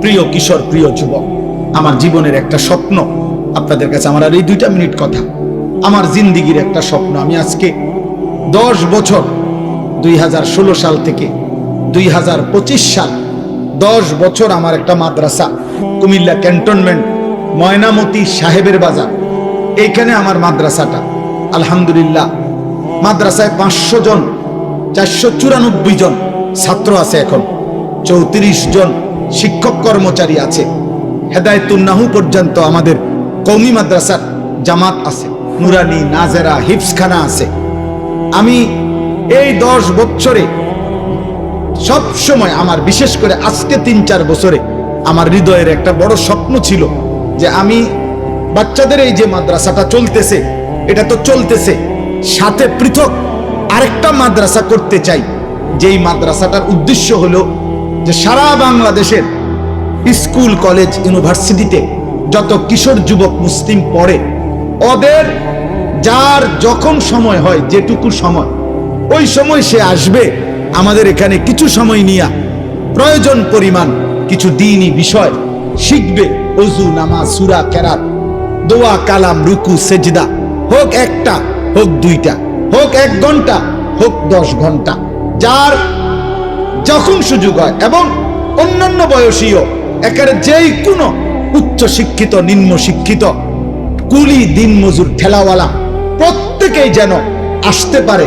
প্রিয় কিশোর, প্রিয় যুবক, আমার জীবনের একটা স্বপ্ন আপনাদের কাছে, আমার আর এই 2 মিনিট কথা, আমার জিন্দিগির একটা স্বপ্ন। আমি আজকে 10 বছর, 2016 সাল থেকে 2025 সাল, 10 বছর আমার একটা মাদ্রাসা, কুমিল্লা ক্যান্টনমেন্ট, ময়নামতি সাহেবের বাজার, এইখানে আমার মাদ্রাসাটা। আলহামদুলিল্লাহ, মাদ্রাসায় 500 জন, 494 জন ছাত্র আছে, এখন 34 জন শিক্ষক কর্মচারী আছে। হেদায়েতুন্নাহু পর্যন্ত আমাদের কওমি মাদ্রাসার জামাত আছে, নুরানি, নাজেরা, হিফজখানা আছে। আমি এই 10 বছরে সব সময় আমার, বিশেষ করে আজকে 3-4 বছরে আমার হৃদয়ের একটা বড় স্বপ্ন ছিল যে আমি বাচ্চাদের এই যে মাদ্রাসাটা চলতেছে, এটা তো চলতেছে, সাথে পৃথক আরেকটা মাদ্রাসা করতে চাই। যেই মাদ্রাসাটার উদ্দেশ্য হলো যে সারা বাংলাদেশের স্কুল, কলেজ, ইউনিভার্সিটিতে যত কিশোর যুবক মুসলিম পড়ে, ওদের যার যখন সময় হয়, যেটুকু সময়, ওই সময় সে আসবে আমাদের এখানে, কিছু সময় নিয়ে প্রয়োজন পরিমাণ কিছু দ্বীনি বিষয় শিখবে। ওযু, নামাজ, সূরা, কেরাত, দোয়া, কালাম, রুকু, সেজদা, হোক একটা, হোক 2টা, হোক 1 ঘন্টা, হোক 10 ঘন্টা, যার যখন সুযোগ হয়। এবং অন্যান্য বয়সীও, একেবারে যেই কোনো উচ্চ শিক্ষিত, নিম্ন শিক্ষিত, কুলি, দিন মজুর, ঠেলাওয়ালা, প্রত্যেকেই যেন আসতে পারে।